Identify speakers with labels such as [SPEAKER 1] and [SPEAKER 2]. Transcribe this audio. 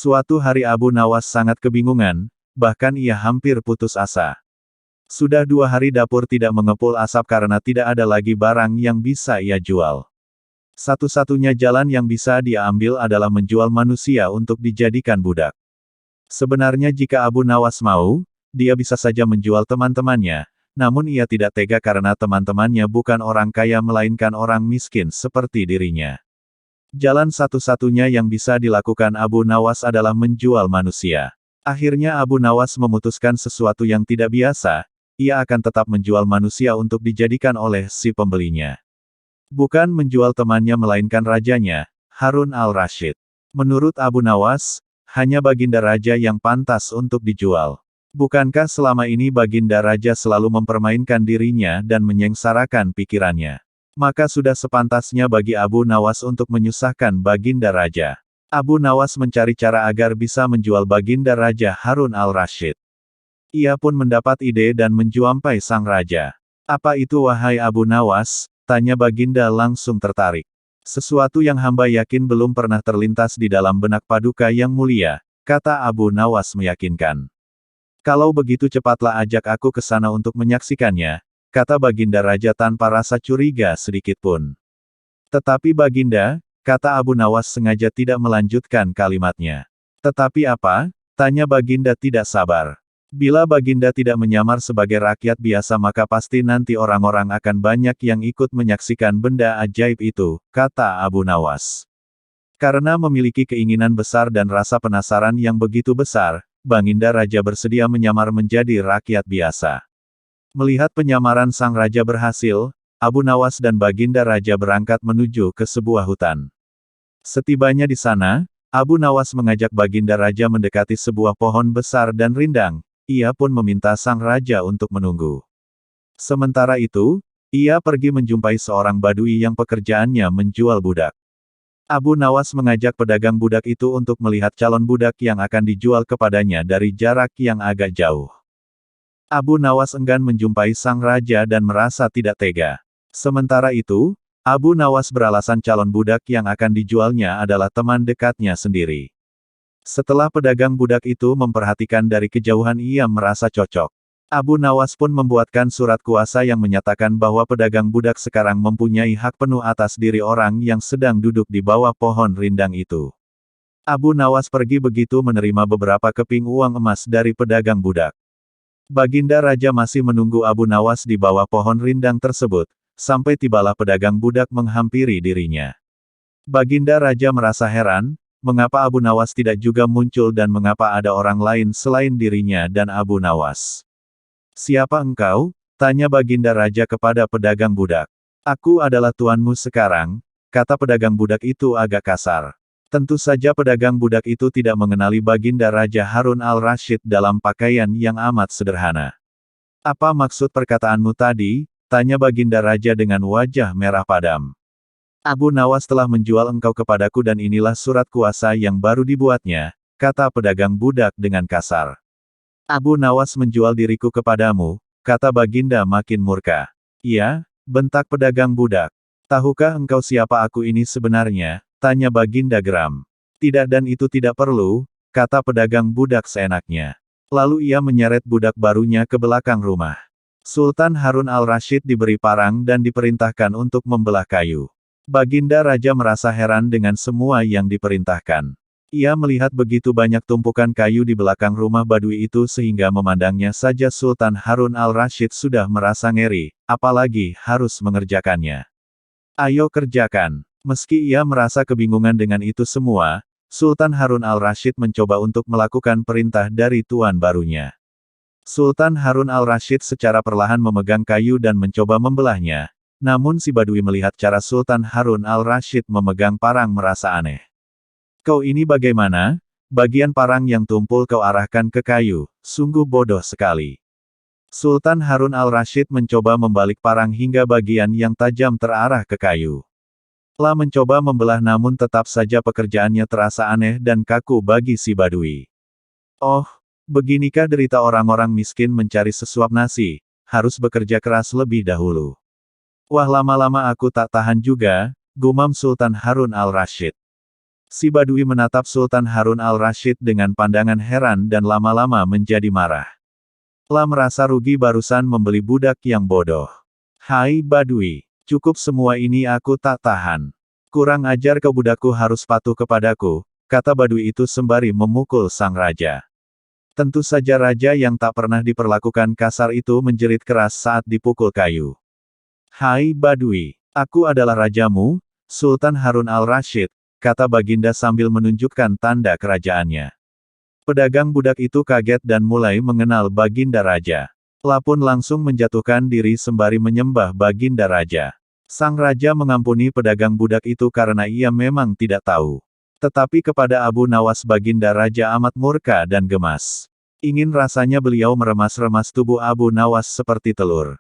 [SPEAKER 1] Suatu hari Abu Nawas sangat kebingungan, bahkan ia hampir putus asa. Sudah 2 hari dapur tidak mengepul asap karena tidak ada lagi barang yang bisa ia jual. Satu-satunya jalan yang bisa dia ambil adalah menjual manusia untuk dijadikan budak. Sebenarnya jika Abu Nawas mau, dia bisa saja menjual teman-temannya, namun ia tidak tega karena teman-temannya bukan orang kaya melainkan orang miskin seperti dirinya. Jalan satu-satunya yang bisa dilakukan Abu Nawas adalah menjual manusia. Akhirnya Abu Nawas memutuskan sesuatu yang tidak biasa, ia akan tetap menjual manusia untuk dijadikan oleh si pembelinya. Bukan menjual temannya melainkan rajanya, Harun al-Rasyid. Menurut Abu Nawas, hanya Baginda Raja yang pantas untuk dijual. Bukankah selama ini Baginda Raja selalu mempermainkan dirinya dan menyengsarakan pikirannya? Maka sudah sepantasnya bagi Abu Nawas untuk menyusahkan Baginda Raja. Abu Nawas mencari cara agar bisa menjual Baginda Raja Harun al-Rasyid. Ia pun mendapat ide dan menjumpai sang raja. "Apa itu wahai Abu Nawas?" tanya Baginda langsung tertarik. "Sesuatu yang hamba yakin belum pernah terlintas di dalam benak Paduka yang mulia," kata Abu Nawas meyakinkan. "Kalau begitu cepatlah ajak aku ke sana untuk menyaksikannya," kata Baginda Raja tanpa rasa curiga sedikitpun. "Tetapi Baginda," kata Abu Nawas sengaja tidak melanjutkan kalimatnya. "Tetapi apa?" tanya Baginda tidak sabar. "Bila Baginda tidak menyamar sebagai rakyat biasa maka pasti nanti orang-orang akan banyak yang ikut menyaksikan benda ajaib itu," kata Abu Nawas. Karena memiliki keinginan besar dan rasa penasaran yang begitu besar, Baginda Raja bersedia menyamar menjadi rakyat biasa. Melihat penyamaran sang raja berhasil, Abu Nawas dan Baginda Raja berangkat menuju ke sebuah hutan. Setibanya di sana, Abu Nawas mengajak Baginda Raja mendekati sebuah pohon besar dan rindang. Ia pun meminta sang raja untuk menunggu. Sementara itu, ia pergi menjumpai seorang badui yang pekerjaannya menjual budak. Abu Nawas mengajak pedagang budak itu untuk melihat calon budak yang akan dijual kepadanya dari jarak yang agak jauh. Abu Nawas enggan menjumpai sang raja dan merasa tidak tega. Sementara itu, Abu Nawas beralasan calon budak yang akan dijualnya adalah teman dekatnya sendiri. Setelah pedagang budak itu memperhatikan dari kejauhan ia merasa cocok. Abu Nawas pun membuatkan surat kuasa yang menyatakan bahwa pedagang budak sekarang mempunyai hak penuh atas diri orang yang sedang duduk di bawah pohon rindang itu. Abu Nawas pergi begitu menerima beberapa keping uang emas dari pedagang budak. Baginda Raja masih menunggu Abu Nawas di bawah pohon rindang tersebut, sampai tibalah pedagang budak menghampiri dirinya. Baginda Raja merasa heran, mengapa Abu Nawas tidak juga muncul dan mengapa ada orang lain selain dirinya dan Abu Nawas. "Siapa engkau?" tanya Baginda Raja kepada pedagang budak. "Aku adalah tuanmu sekarang," kata pedagang budak itu agak kasar. Tentu saja pedagang budak itu tidak mengenali Baginda Raja Harun al-Rasyid dalam pakaian yang amat sederhana. "Apa maksud perkataanmu tadi?" tanya Baginda Raja dengan wajah merah padam. "Abu Nawas telah menjual engkau kepadaku dan inilah surat kuasa yang baru dibuatnya," kata pedagang budak dengan kasar. "Abu Nawas menjual diriku kepadamu," kata Baginda makin murka. "Iya," bentak pedagang budak. "Tahukah engkau siapa aku ini sebenarnya?" tanya Baginda geram. "Tidak dan itu tidak perlu," kata pedagang budak seenaknya. Lalu ia menyeret budak barunya ke belakang rumah. Sultan Harun al-Rasyid diberi parang dan diperintahkan untuk membelah kayu. Baginda Raja merasa heran dengan semua yang diperintahkan. Ia melihat begitu banyak tumpukan kayu di belakang rumah badui itu sehingga memandangnya saja Sultan Harun al-Rasyid sudah merasa ngeri, apalagi harus mengerjakannya. "Ayo kerjakan." Meski ia merasa kebingungan dengan itu semua, Sultan Harun al-Rasyid mencoba untuk melakukan perintah dari tuan barunya. Sultan Harun al-Rasyid secara perlahan memegang kayu dan mencoba membelahnya. Namun si badui melihat cara Sultan Harun al-Rasyid memegang parang merasa aneh. "Kau ini bagaimana? Bagian parang yang tumpul kau arahkan ke kayu, sungguh bodoh sekali." Sultan Harun al-Rasyid mencoba membalik parang hingga bagian yang tajam terarah ke kayu. Setelah mencoba membelah namun tetap saja pekerjaannya terasa aneh dan kaku bagi si badui. "Oh, beginikah derita orang-orang miskin mencari sesuap nasi, harus bekerja keras lebih dahulu. Wah lama-lama aku tak tahan juga," gumam Sultan Harun al-Rasyid. Si Badui menatap Sultan Harun al-Rashid dengan pandangan heran dan lama-lama menjadi marah. La merasa rugi barusan membeli budak yang bodoh. Hai Badui, cukup semua ini aku tak tahan. Kurang ajar kau, budakku harus patuh kepadaku, kata Badui itu sembari memukul sang raja. Tentu saja raja yang tak pernah diperlakukan kasar itu menjerit keras saat dipukul kayu. Hai Badui, aku adalah rajamu, Sultan Harun al-Rashid, kata Baginda sambil menunjukkan tanda kerajaannya. Pedagang budak itu kaget dan mulai mengenal Baginda Raja. La pun langsung menjatuhkan diri sembari menyembah Baginda Raja. Sang raja mengampuni pedagang budak itu karena ia memang tidak tahu. Tetapi kepada Abu Nawas Baginda Raja amat murka dan gemas. Ingin rasanya beliau meremas-remas tubuh Abu Nawas seperti telur.